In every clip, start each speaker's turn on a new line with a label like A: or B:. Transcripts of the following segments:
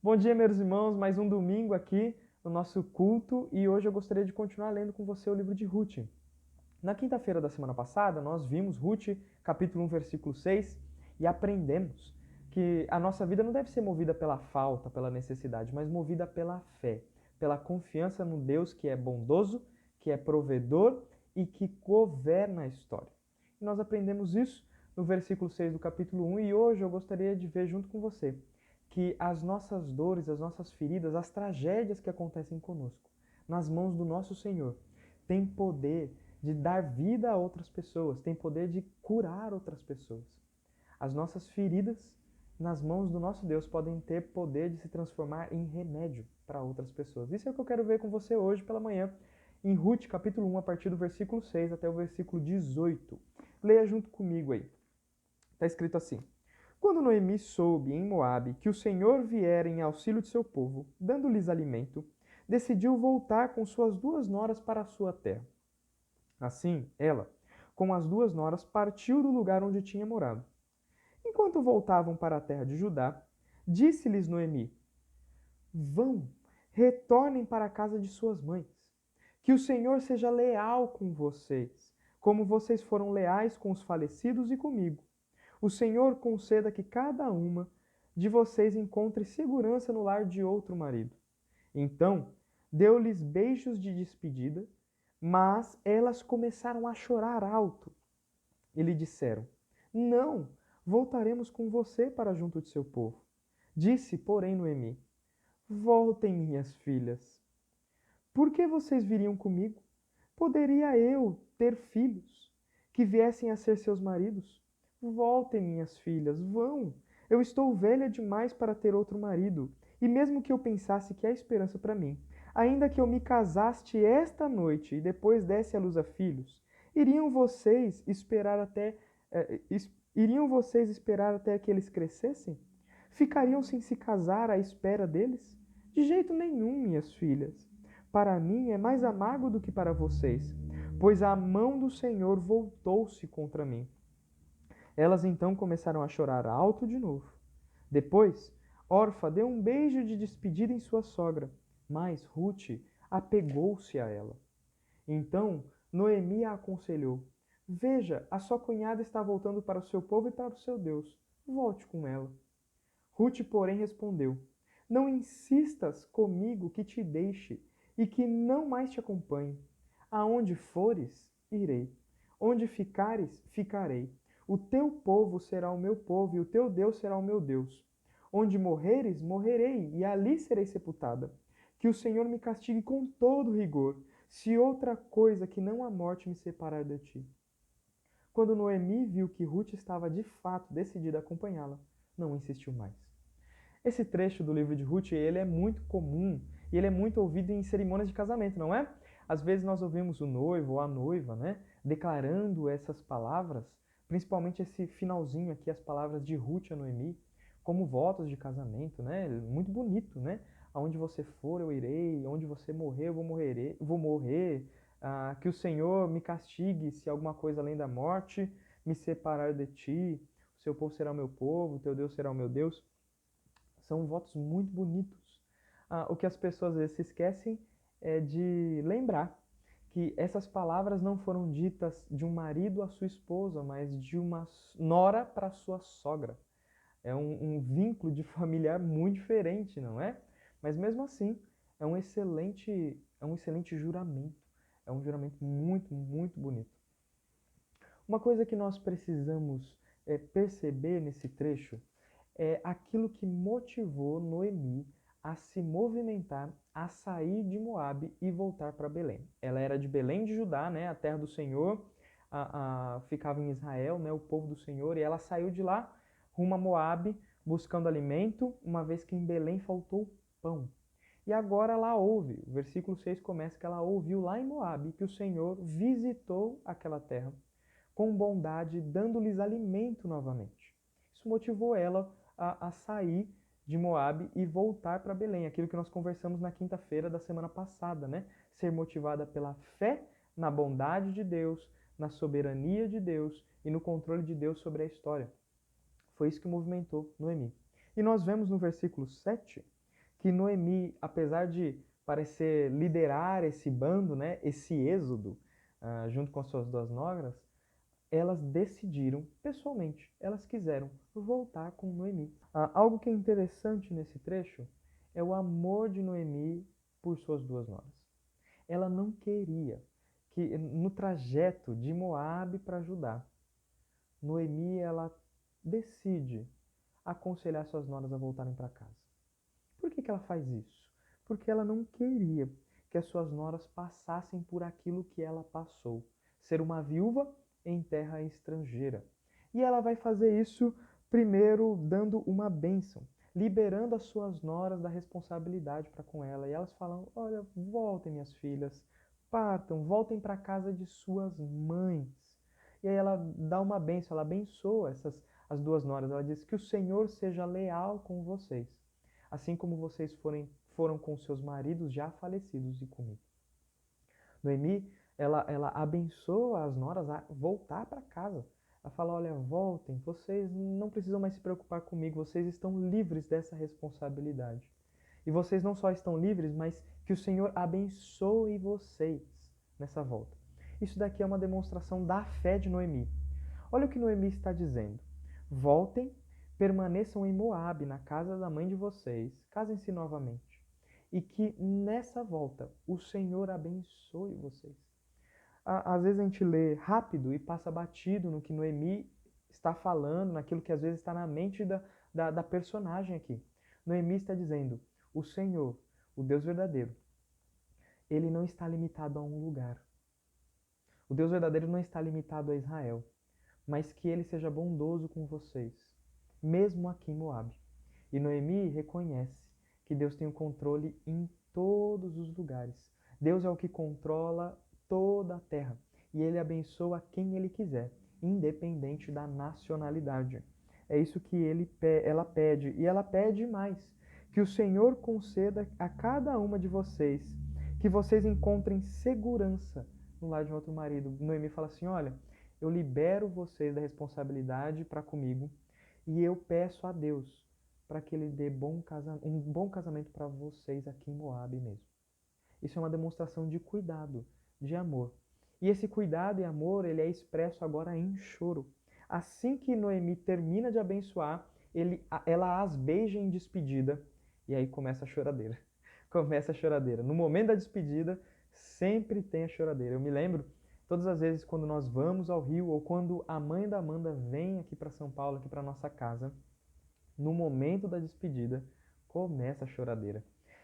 A: Bom dia, meus irmãos, mais um domingo aqui no nosso culto e hoje eu gostaria de continuar lendo com você o livro de Ruth. Na quinta-feira da semana passada, nós vimos Ruth, capítulo 1, versículo 6, e aprendemos que a nossa vida não deve ser movida pela falta, pela necessidade, mas movida pela fé, pela confiança no Deus que é bondoso, que é provedor e que governa a história. E nós aprendemos isso no versículo 6 do capítulo 1 e hoje eu gostaria de ver junto com você que as nossas dores, as nossas feridas, as tragédias que acontecem conosco, nas mãos do nosso Senhor, têm poder de dar vida a outras pessoas, têm poder de curar outras pessoas. As nossas feridas, nas mãos do nosso Deus, podem ter poder de se transformar em remédio para outras pessoas. Isso é o que eu quero ver com você hoje pela manhã, em Ruth, capítulo 1, a partir do versículo 6 até o versículo 18. Leia junto comigo aí. Está escrito assim: Quando Noemi soube em Moabe que o Senhor viera em auxílio de seu povo, dando-lhes alimento, decidiu voltar com suas duas noras para a sua terra. Assim, ela, com as duas noras, partiu do lugar onde tinha morado. Enquanto voltavam para a terra de Judá, disse-lhes Noemi: Vão, retornem para a casa de suas mães. Que o Senhor seja leal com vocês, como vocês foram leais com os falecidos e comigo. O Senhor conceda que cada uma de vocês encontre segurança no lar de outro marido. Então, deu-lhes beijos de despedida, mas elas começaram a chorar alto. E lhe disseram: Não, voltaremos com você para junto de seu povo. Disse, porém, Noemi: Voltem, minhas filhas. Por que vocês viriam comigo? Poderia eu ter filhos que viessem a ser seus maridos? Voltem, minhas filhas, vão. Eu estou velha demais para ter outro marido, e mesmo que eu pensasse que há esperança para mim, ainda que eu me casaste esta noite e depois desse à luz a filhos, iriam vocês esperar até iriam vocês esperar até que eles crescessem? Ficariam sem se casar à espera deles? De jeito nenhum, minhas filhas. Para mim é mais amargo do que para vocês, pois a mão do Senhor voltou-se contra mim. Elas então começaram a chorar alto de novo. Depois, Orfa deu um beijo de despedida em sua sogra, mas Ruth apegou-se a ela. Então Noemi a aconselhou: Veja, a sua cunhada está voltando para o seu povo e para o seu Deus. Volte com ela. Ruth, porém, respondeu: Não insistas comigo que te deixe e que não mais te acompanhe. Aonde fores, irei. Onde ficares, ficarei. O teu povo será o meu povo e o teu Deus será o meu Deus. Onde morreres, morrerei e ali serei sepultada. Que o Senhor me castigue com todo rigor, se outra coisa que não a morte me separar de ti. Quando Noemi viu que Ruth estava de fato decidida a acompanhá-la, não insistiu mais. Esse trecho do livro de Ruth, ele é muito comum e ele é muito ouvido em cerimônias de casamento, não é? Às vezes nós ouvimos o noivo ou a noiva, né, declarando essas palavras, principalmente esse finalzinho aqui, as palavras de Ruth a Noemi, como votos de casamento, né? Muito bonito, né? Aonde você for, eu irei, onde você morrer, vou morrer, que o Senhor me castigue se alguma coisa além da morte me separar de ti, o seu povo será o meu povo, o teu Deus será o meu Deus. São votos muito bonitos. O que as pessoas às vezes se esquecem é de lembrar que essas palavras não foram ditas de um marido à sua esposa, mas de uma nora para sua sogra. É um vínculo de familiar muito diferente, não é? Mas mesmo assim, é um excelente juramento. É um juramento muito, muito bonito. Uma coisa que nós precisamos perceber nesse trecho é aquilo que motivou Noemi a se movimentar, a sair de Moabe e voltar para Belém. Ela era de Belém de Judá, né, a terra do Senhor, ficava em Israel, né, o povo do Senhor, e ela saiu de lá rumo a Moabe, buscando alimento, uma vez que em Belém faltou pão. E agora ela ouve, o versículo 6 começa que ela ouviu lá em Moabe que o Senhor visitou aquela terra com bondade, dando-lhes alimento novamente. Isso motivou ela a sair de Moabe e voltar para Belém, aquilo que nós conversamos na quinta-feira da semana passada, né? Ser motivada pela fé na bondade de Deus, na soberania de Deus e no controle de Deus sobre a história. Foi isso que movimentou Noemi. E nós vemos no versículo 7 que Noemi, apesar de parecer liderar esse bando, né, esse êxodo, junto com as suas duas nogras, elas decidiram, pessoalmente, elas quiseram voltar com Noemi. Algo que é interessante nesse trecho é o amor de Noemi por suas duas noras. Ela não queria que, no trajeto de Moabe para Judá, Noemi ela decide aconselhar suas noras a voltarem para casa. Por que ela faz isso? Porque ela não queria que as suas noras passassem por aquilo que ela passou, ser uma viúva em terra estrangeira. E ela vai fazer isso primeiro dando uma bênção, liberando as suas noras da responsabilidade para com ela. E elas falam: olha, voltem minhas filhas, partam, voltem para a casa de suas mães. E aí ela dá uma bênção, ela abençoa as duas noras. Ela diz que o Senhor seja leal com vocês, assim como vocês foram com seus maridos já falecidos e comigo. Noemi, ela abençoa as noras a voltar para casa. Ela fala: olha, voltem, vocês não precisam mais se preocupar comigo, vocês estão livres dessa responsabilidade. E vocês não só estão livres, mas que o Senhor abençoe vocês nessa volta. Isso daqui é uma demonstração da fé de Noemi. Olha o que Noemi está dizendo: voltem, permaneçam em Moabe, na casa da mãe de vocês, casem-se novamente, e que nessa volta o Senhor abençoe vocês. Às vezes a gente lê rápido e passa batido no que Noemi está falando, naquilo que às vezes está na mente da personagem aqui. Noemi está dizendo: o Senhor, o Deus verdadeiro, ele não está limitado a um lugar. O Deus verdadeiro não está limitado a Israel, mas que ele seja bondoso com vocês, mesmo aqui em Moabe. E Noemi reconhece que Deus tem o controle em todos os lugares. Deus é o que controla toda a terra e ele abençoa quem ele quiser, independente da nacionalidade. É isso que ela pede, e ela pede mais: que o Senhor conceda a cada uma de vocês que vocês encontrem segurança no lar de um outro marido. Noemi fala assim: olha, eu libero vocês da responsabilidade para comigo e eu peço a Deus para que ele dê um bom casamento para vocês aqui em Moabe mesmo. Isso é uma demonstração de cuidado, de amor. E esse cuidado e amor, ele é expresso agora em choro. Assim que Noemi termina de abençoar, ela as beija em despedida e aí começa a choradeira. Começa a choradeira. No momento da despedida, sempre tem a choradeira. Eu me lembro todas as vezes quando nós vamos ao Rio ou quando a mãe da Amanda vem aqui para São Paulo, aqui para nossa casa, no momento da despedida, começa a choradeira.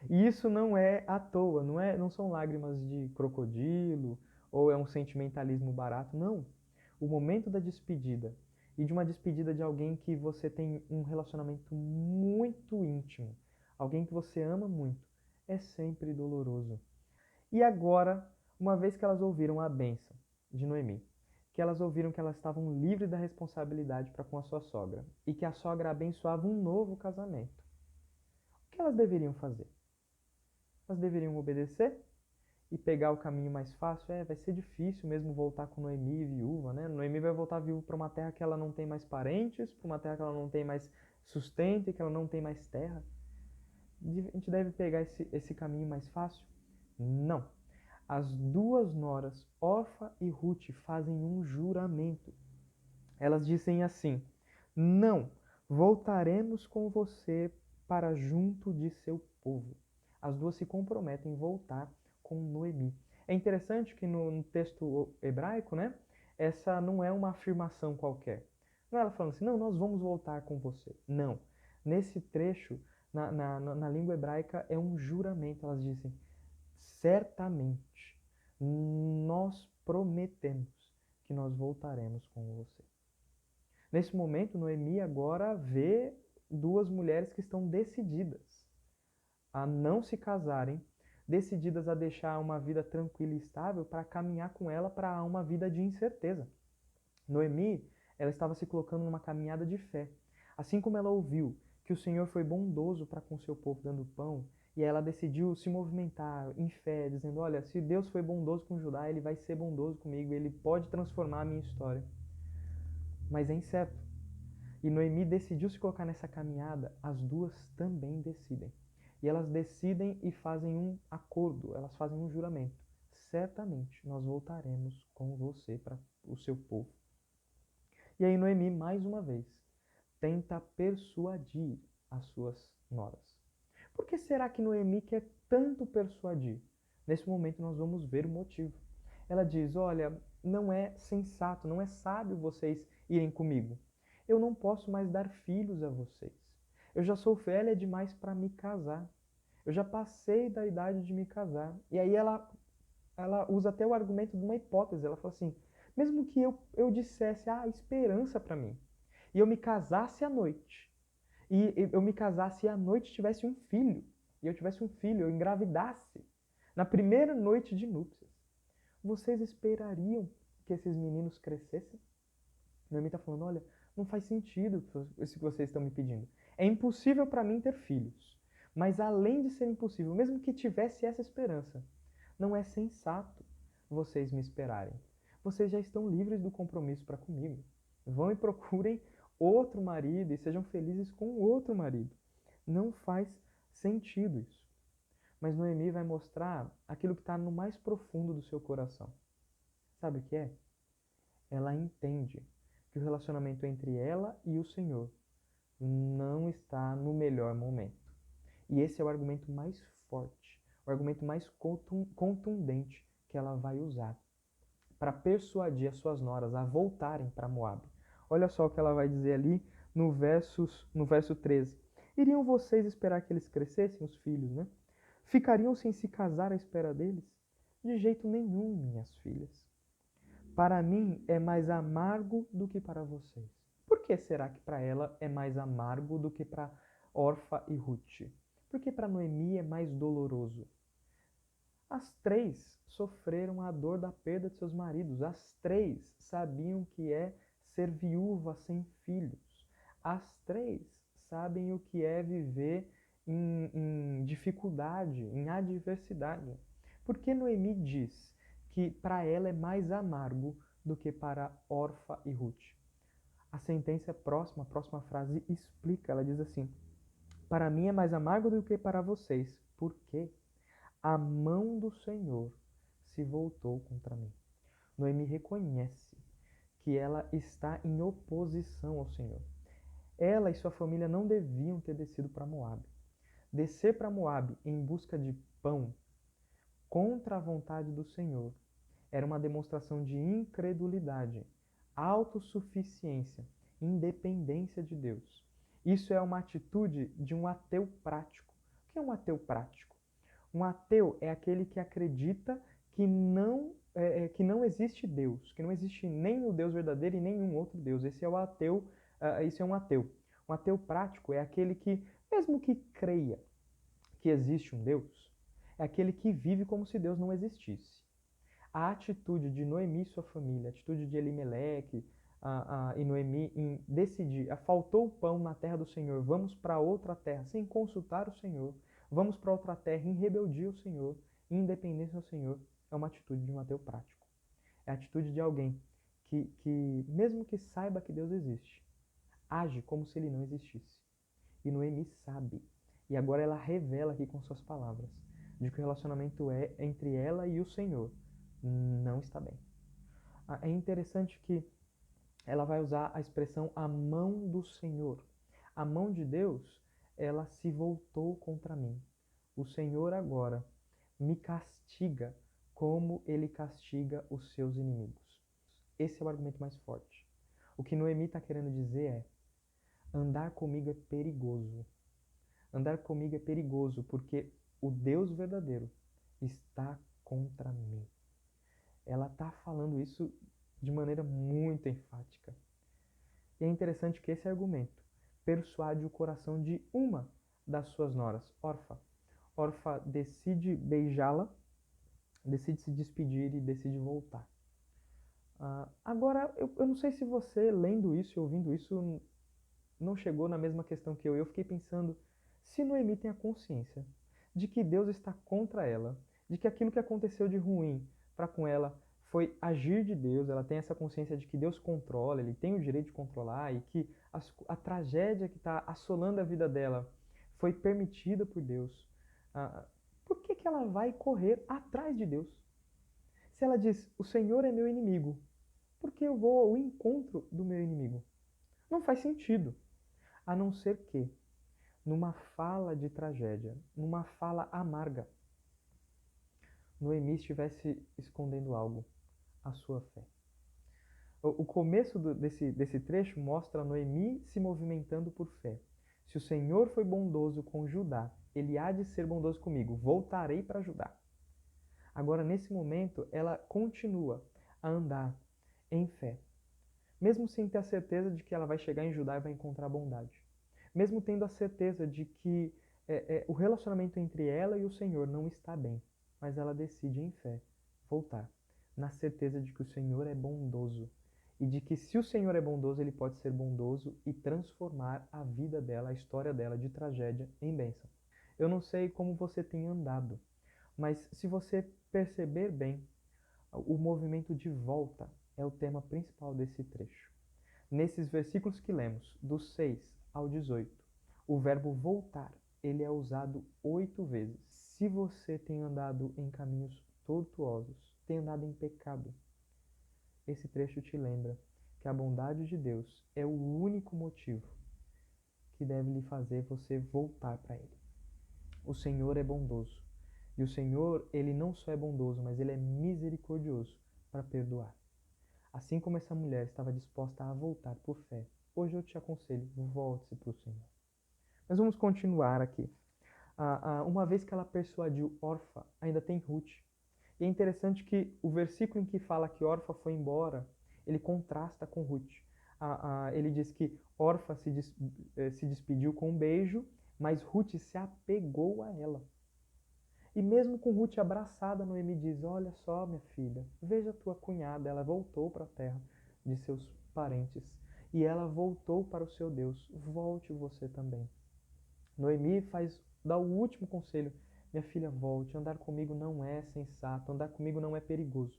A: E isso não é à toa, não são lágrimas de crocodilo ou é um sentimentalismo barato, não. O momento da despedida e de uma despedida de alguém que você tem um relacionamento muito íntimo, alguém que você ama muito, é sempre doloroso. E agora, uma vez que elas ouviram a bênção de Noemi, que elas ouviram que elas estavam livres da responsabilidade para com a sua sogra e que a sogra abençoava um novo casamento, o que elas deveriam fazer? Elas deveriam obedecer e pegar o caminho mais fácil? Vai ser difícil mesmo voltar com Noemi viúva, né? Noemi vai voltar viúva para uma terra que ela não tem mais parentes, para uma terra que ela não tem mais sustento e que ela não tem mais terra. A gente deve pegar esse caminho mais fácil? Não. As duas noras, Orfa e Ruth, fazem um juramento. Elas dizem assim: não, voltaremos com você para junto de seu povo. As duas se comprometem em voltar com Noemi. É interessante que no texto hebraico, né, essa não é uma afirmação qualquer. Não é ela falando assim: não, nós vamos voltar com você. Não. Nesse trecho, na língua hebraica, é um juramento. Elas dizem: certamente, nós prometemos que nós voltaremos com você. Nesse momento, Noemi agora vê duas mulheres que estão decididas a não se casarem, decididas a deixar uma vida tranquila e estável para caminhar com ela para uma vida de incerteza. Noemi, ela estava se colocando numa caminhada de fé. Assim como ela ouviu que o Senhor foi bondoso para com seu povo dando pão, e ela decidiu se movimentar em fé, dizendo: olha, se Deus foi bondoso com Judá, ele vai ser bondoso comigo, ele pode transformar a minha história. Mas é incerto. E Noemi decidiu se colocar nessa caminhada, as duas também decidem. E elas decidem e fazem um acordo, elas fazem um juramento. Certamente nós voltaremos com você para o seu povo. E aí Noemi, mais uma vez, tenta persuadir as suas noras. Por que será que Noemi quer tanto persuadir? Nesse momento nós vamos ver o motivo. Ela diz, olha, não é sensato, não é sábio vocês irem comigo. Eu não posso mais dar filhos a vocês. Eu já sou velha demais para me casar. Eu já passei da idade de me casar. E aí ela usa até o argumento de uma hipótese. Ela fala assim, mesmo que eu dissesse, há esperança para mim, e eu me casasse à noite, e eu me casasse e à noite tivesse um filho, e eu tivesse um filho, eu engravidasse, na primeira noite de núpcias, vocês esperariam que esses meninos crescessem? Noemi está falando, olha, não faz sentido isso que vocês estão me pedindo. É impossível para mim ter filhos. Mas além de ser impossível, mesmo que tivesse essa esperança, não é sensato vocês me esperarem. Vocês já estão livres do compromisso para comigo. Vão e procurem outro marido e sejam felizes com outro marido. Não faz sentido isso. Mas Noemi vai mostrar aquilo que está no mais profundo do seu coração. Sabe o que é? Ela entende que o relacionamento entre ela e o Senhor não está no melhor momento. E esse é o argumento mais forte, o argumento mais contundente que ela vai usar para persuadir as suas noras a voltarem para Moabe. Olha só o que ela vai dizer ali no verso 13. Iriam vocês esperar que eles crescessem, os filhos, né? Ficariam sem se casar à espera deles? De jeito nenhum, minhas filhas. Para mim é mais amargo do que para vocês. Por que será que para ela é mais amargo do que para Orfa e Ruth? Porque para Noemi é mais doloroso. As três sofreram a dor da perda de seus maridos. As três sabiam que é ser viúva sem filhos. As três sabem o que é viver em dificuldade, em adversidade. Por que Noemi diz que para ela é mais amargo do que para Orfa e Ruth? A sentença próxima, a próxima frase explica, ela diz assim, para mim é mais amargo do que para vocês. Por quê? A mão do Senhor se voltou contra mim. Noemi reconhece que ela está em oposição ao Senhor. Ela e sua família não deviam ter descido para Moabe. Descer para Moabe em busca de pão contra a vontade do Senhor era uma demonstração de incredulidade, autossuficiência, independência de Deus. Isso é uma atitude de um ateu prático. O que é um ateu prático? Um ateu é aquele que acredita que não existe Deus, que não existe nem o Deus verdadeiro e nenhum outro Deus. Esse é o ateu, isso é um ateu. Um ateu prático é aquele que, mesmo que creia que existe um Deus, é aquele que vive como se Deus não existisse. A atitude de Noemi e sua família, a atitude de Elimeleque e Noemi em decidir, faltou o pão na terra do Senhor, vamos para outra terra, sem consultar o Senhor, vamos para outra terra em rebeldia ao Senhor, em independência ao Senhor, é uma atitude de um ateu prático. É a atitude de alguém que, mesmo que saiba que Deus existe, age como se ele não existisse. E Noemi sabe. E agora ela revela aqui com suas palavras de que o relacionamento entre ela e o Senhor não está bem. É interessante que ela vai usar a expressão a mão do Senhor. A mão de Deus, ela se voltou contra mim. O Senhor agora me castiga como ele castiga os seus inimigos. Esse é o argumento mais forte. O que Noemi está querendo dizer é: andar comigo é perigoso. Andar comigo é perigoso porque o Deus verdadeiro está contra mim. Ela está falando isso de maneira muito enfática. E é interessante que esse argumento persuade o coração de uma das suas noras, Orfa. Orfa decide beijá-la, decide se despedir e decide voltar. Agora, eu não sei se você, lendo isso e ouvindo isso, não chegou na mesma questão que eu. Eu fiquei pensando, se Noemi tem a consciência de que Deus está contra ela, de que aquilo que aconteceu de ruim para com ela foi agir de Deus, ela tem essa consciência de que Deus controla, ele tem o direito de controlar e que a tragédia que está assolando a vida dela foi permitida por Deus, por que que ela vai correr atrás de Deus? Se ela diz, o Senhor é meu inimigo, por que eu vou ao encontro do meu inimigo? Não faz sentido, a não ser que, numa fala de tragédia, numa fala amarga, Noemi estivesse escondendo algo, a sua fé. O começo desse trecho mostra Noemi se movimentando por fé. Se o Senhor foi bondoso com Judá, ele há de ser bondoso comigo, voltarei para Judá. Agora, nesse momento, ela continua a andar em fé, mesmo sem ter a certeza de que ela vai chegar em Judá e vai encontrar bondade. Mesmo tendo a certeza de que o relacionamento entre ela e o Senhor não está bem, mas ela decide em fé voltar, na certeza de que o Senhor é bondoso e de que se o Senhor é bondoso, ele pode ser bondoso e transformar a vida dela, a história dela de tragédia em bênção. Eu não sei como você tem andado, mas se você perceber bem, o movimento de volta é o tema principal desse trecho. Nesses versículos que lemos, do 6 ao 18, o verbo voltar, ele é usado 8 vezes. Se você tem andado em caminhos tortuosos, tem andado em pecado, esse trecho te lembra que a bondade de Deus é o único motivo que deve lhe fazer você voltar para Ele. O Senhor é bondoso. E o Senhor, Ele não só é bondoso, mas Ele é misericordioso para perdoar. Assim como essa mulher estava disposta a voltar por fé, hoje eu te aconselho, volte-se para o Senhor. Mas vamos continuar aqui. Uma vez que ela persuadiu Orfa, ainda tem Ruth. E é interessante que o versículo em que fala que Orfa foi embora, ele contrasta com Ruth. Ele diz que Orfa se despediu com um beijo, mas Ruth se apegou a ela. E mesmo com Ruth abraçada, Noemi diz, olha só, minha filha, veja tua cunhada, ela voltou para a terra de seus parentes. E ela voltou para o seu Deus, volte você também. Noemi dá o último conselho, minha filha, volte, andar comigo não é sensato, andar comigo não é perigoso.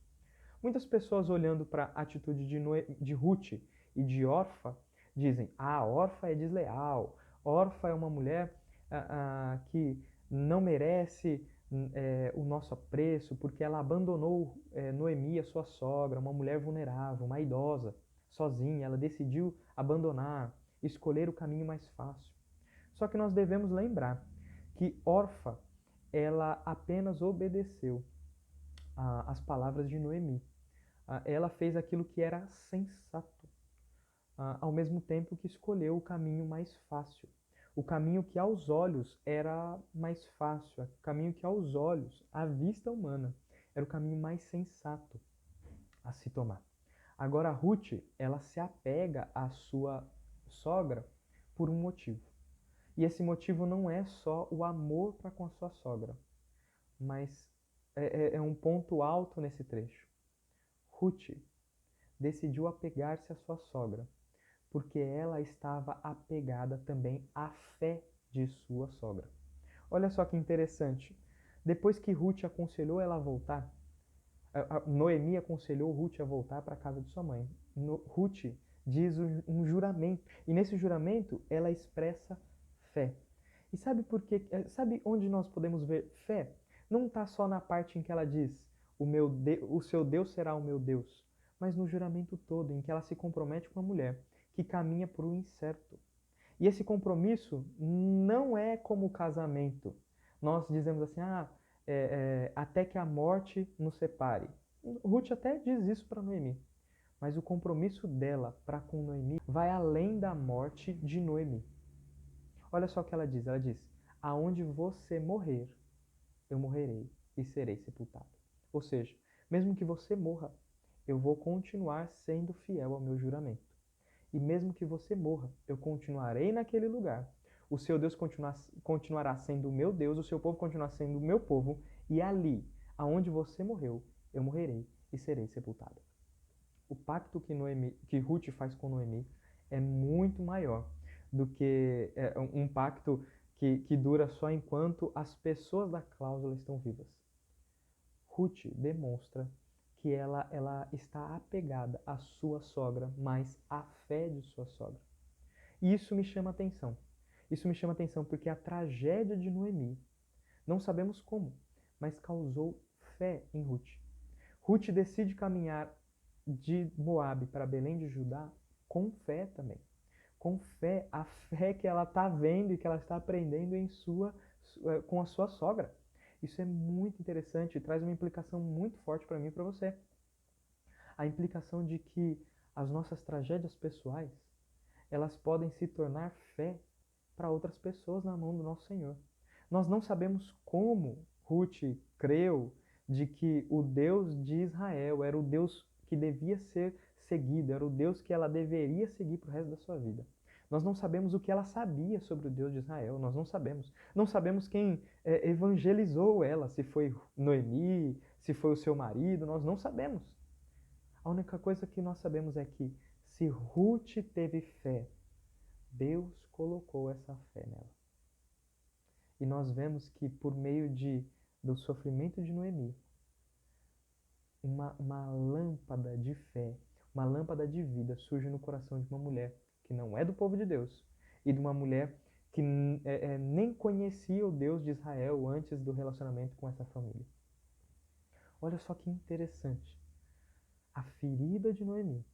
A: Muitas pessoas olhando para a atitude de Ruth e de Orfa, dizem, Orfa é desleal, Orfa é uma mulher que não merece o nosso apreço, porque ela abandonou Noemi, a sua sogra, uma mulher vulnerável, uma idosa, sozinha, ela decidiu abandonar, escolher o caminho mais fácil. Só que nós devemos lembrar que Orfa, ela apenas obedeceu às palavras de Noemi. Ela fez aquilo que era sensato, ao mesmo tempo que escolheu o caminho mais fácil. O caminho que aos olhos era mais fácil, o caminho que aos olhos, à vista humana, era o caminho mais sensato a se tomar. Agora Ruth, ela se apega à sua sogra por um motivo. E esse motivo não é só o amor para com a sua sogra, mas é um ponto alto nesse trecho. Ruth decidiu apegar-se à sua sogra, porque ela estava apegada também à fé de sua sogra. Olha só que interessante. Depois que Ruth aconselhou ela a voltar, Noemi aconselhou Ruth a voltar para a casa de sua mãe. Ruth diz um juramento, e nesse juramento ela expressa fé. E sabe por quê? Sabe onde nós podemos ver fé? Não está só na parte em que ela diz, o seu Deus será o meu Deus, mas no juramento todo, em que ela se compromete com a mulher que caminha por um incerto. E esse compromisso não é como o casamento. Nós dizemos assim, até que a morte nos separe. Ruth até diz isso para Noemi. Mas o compromisso dela para com Noemi vai além da morte de Noemi. Olha só o que ela diz. Ela diz, aonde você morrer, eu morrerei e serei sepultado. Ou seja, mesmo que você morra, eu vou continuar sendo fiel ao meu juramento. E mesmo que você morra, eu continuarei naquele lugar. O seu Deus continuará sendo o meu Deus, o seu povo continuará sendo o meu povo, e ali, aonde você morreu, eu morrerei e serei sepultado. O pacto que Ruth faz com Noemi é muito maior do que um pacto que dura só enquanto as pessoas da cláusula estão vivas. Ruth demonstra que ela está apegada à sua sogra, mas à fé de sua sogra. E isso me chama a atenção. Isso me chama atenção porque a tragédia de Noemi, não sabemos como, mas causou fé em Ruth. Ruth decide caminhar de Moabe para Belém de Judá com fé também. Com fé, a fé que ela está vendo e que ela está aprendendo com a sua sogra. Isso é muito interessante e traz uma implicação muito forte para mim e para você. A implicação de que as nossas tragédias pessoais, elas podem se tornar fé para outras pessoas na mão do nosso Senhor. Nós não sabemos como Ruth creu de que o Deus de Israel era o Deus que devia ser seguido, era o Deus que ela deveria seguir para o resto da sua vida. Nós não sabemos o que ela sabia sobre o Deus de Israel, nós não sabemos. Não sabemos quem evangelizou ela, se foi Noemi, se foi o seu marido, nós não sabemos. A única coisa que nós sabemos é que se Ruth teve fé, Deus colocou essa fé nela. E nós vemos que por meio do sofrimento de Noemi, uma lâmpada de fé, uma lâmpada de vida surge no coração de uma mulher que não é do povo de Deus e de uma mulher que nem conhecia o Deus de Israel antes do relacionamento com essa família. Olha só que interessante. A ferida de Noemi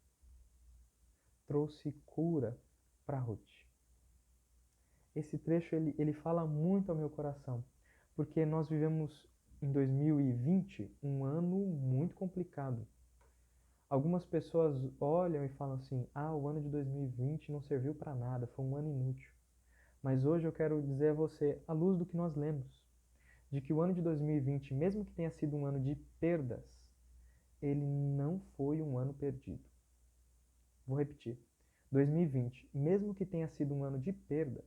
A: trouxe cura para Ruth. Esse trecho ele fala muito ao meu coração, porque nós vivemos em 2020 um ano muito complicado. Algumas pessoas olham e falam assim, o ano de 2020 não serviu para nada, foi um ano inútil. Mas hoje eu quero dizer a você, à luz do que nós lemos, de que o ano de 2020, mesmo que tenha sido um ano de perdas, ele não foi um ano perdido. Vou repetir. 2020, mesmo que tenha sido um ano de perdas,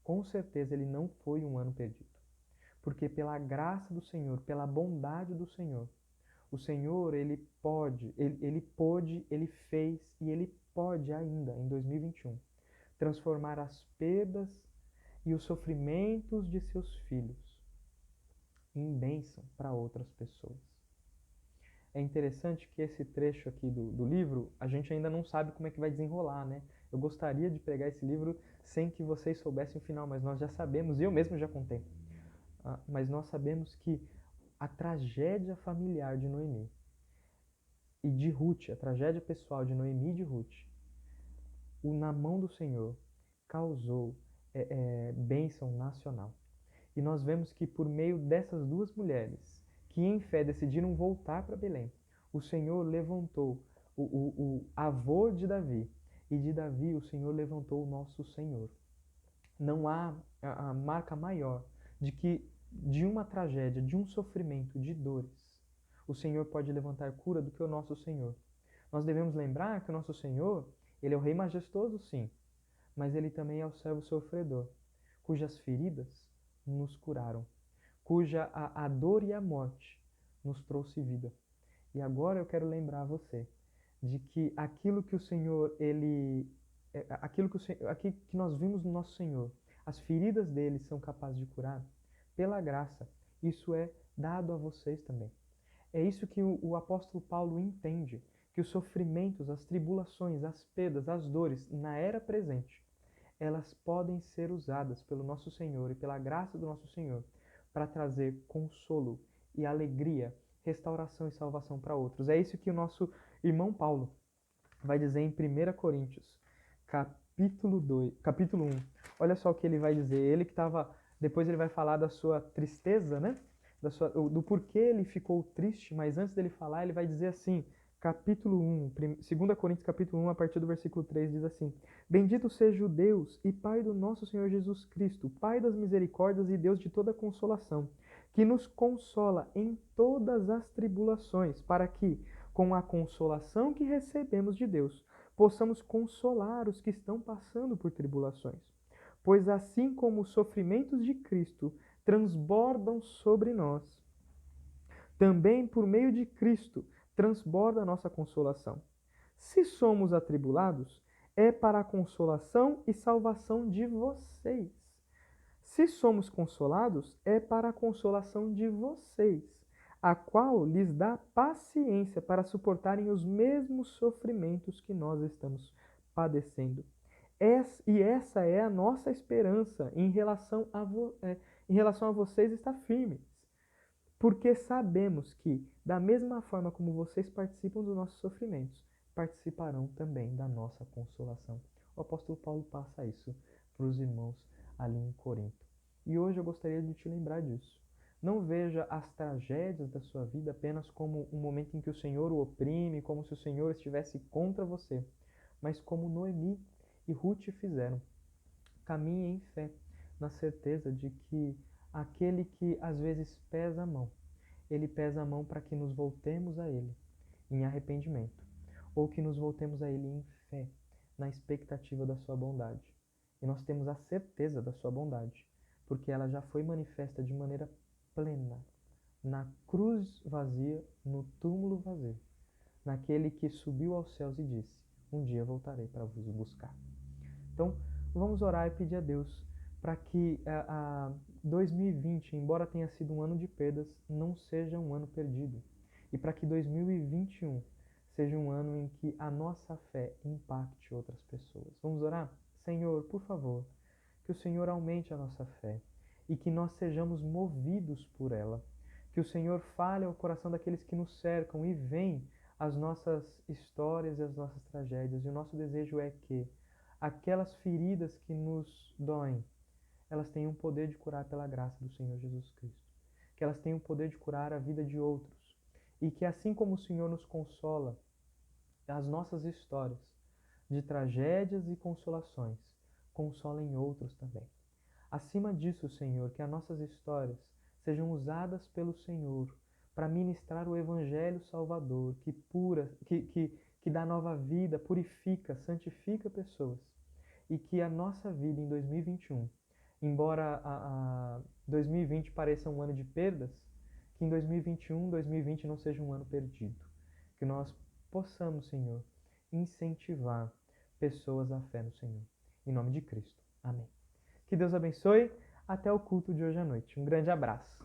A: com certeza ele não foi um ano perdido. Porque pela graça do Senhor, pela bondade do Senhor, o Senhor, ele pôde, ele fez e ele pode ainda, em 2021, transformar as perdas e os sofrimentos de seus filhos em bênção para outras pessoas. É interessante que esse trecho aqui do livro, a gente ainda não sabe como é que vai desenrolar, né? Eu gostaria de pegar esse livro sem que vocês soubessem o final, mas nós já sabemos, e eu mesmo já contei. Mas nós sabemos que a tragédia familiar de Noemi e de Ruth, a tragédia pessoal de Noemi e de Ruth, na mão do Senhor, causou bênção nacional. E nós vemos que por meio dessas duas mulheres, que em fé decidiram voltar para Belém, o Senhor levantou o avô de Davi, e de Davi o Senhor levantou o nosso Senhor. Não há a marca maior de que de uma tragédia, de um sofrimento, de dores, o Senhor pode levantar cura do que o nosso Senhor. Nós devemos lembrar que o nosso Senhor, ele é o Rei majestoso, sim, mas ele também é o servo sofredor, cujas feridas nos curaram, cuja a dor e a morte nos trouxe vida. E agora eu quero lembrar você de que aquilo que o Senhor, aquilo que nós vimos no nosso Senhor, as feridas dele são capazes de curar, pela graça, isso é dado a vocês também. É isso que o apóstolo Paulo entende, que os sofrimentos, as tribulações, as perdas, as dores, na era presente, elas podem ser usadas pelo nosso Senhor e pela graça do nosso Senhor para trazer consolo e alegria, restauração e salvação para outros. É isso que o nosso irmão Paulo vai dizer em 1 Coríntios, capítulo 1. Olha só o que ele vai dizer. Ele que estava... Depois ele vai falar da sua tristeza, né? Do porquê ele ficou triste, mas antes dele falar, ele vai dizer assim, capítulo 1, 2 Coríntios capítulo 1, a partir do versículo 3, diz assim: Bendito seja o Deus e Pai do nosso Senhor Jesus Cristo, Pai das misericórdias e Deus de toda consolação, que nos consola em todas as tribulações, para que, com a consolação que recebemos de Deus, possamos consolar os que estão passando por tribulações. Pois assim como os sofrimentos de Cristo transbordam sobre nós, também por meio de Cristo transborda a nossa consolação. Se somos atribulados, é para a consolação e salvação de vocês. Se somos consolados, é para a consolação de vocês, a qual lhes dá paciência para suportarem os mesmos sofrimentos que nós estamos padecendo. E essa é a nossa esperança em relação a vocês está firme. Porque sabemos que, da mesma forma como vocês participam dos nossos sofrimentos, participarão também da nossa consolação. O apóstolo Paulo passa isso para os irmãos ali em Corinto. E hoje eu gostaria de te lembrar disso. Não veja as tragédias da sua vida apenas como um momento em que o Senhor o oprime, como se o Senhor estivesse contra você, mas como Noemi e Ruth fizeram. Caminhe em fé, na certeza de que aquele que às vezes pesa a mão, ele pesa a mão para que nos voltemos a ele em arrependimento, ou que nos voltemos a ele em fé, na expectativa da sua bondade. E nós temos a certeza da sua bondade, porque ela já foi manifesta de maneira plena na cruz vazia, no túmulo vazio, naquele que subiu aos céus e disse: um dia voltarei para vos buscar. Então, vamos orar e pedir a Deus para que a 2020, embora tenha sido um ano de perdas, não seja um ano perdido. E para que 2021 seja um ano em que a nossa fé impacte outras pessoas. Vamos orar? Senhor, por favor, que o Senhor aumente a nossa fé e que nós sejamos movidos por ela. Que o Senhor fale ao coração daqueles que nos cercam e veem as nossas histórias e as nossas tragédias. E o nosso desejo é que aquelas feridas que nos doem, elas têm o poder de curar pela graça do Senhor Jesus Cristo. Que elas tenham o poder de curar a vida de outros. E que assim como o Senhor nos consola, as nossas histórias de tragédias e consolações consolem outros também. Acima disso, Senhor, que as nossas histórias sejam usadas pelo Senhor para ministrar o Evangelho Salvador, que dá nova vida, purifica, santifica pessoas. E que a nossa vida em 2021, embora a 2020 pareça um ano de perdas, que em 2021, 2020 não seja um ano perdido. Que nós possamos, Senhor, incentivar pessoas à fé no Senhor. Em nome de Cristo. Amém. Que Deus abençoe. Até o culto de hoje à noite. Um grande abraço.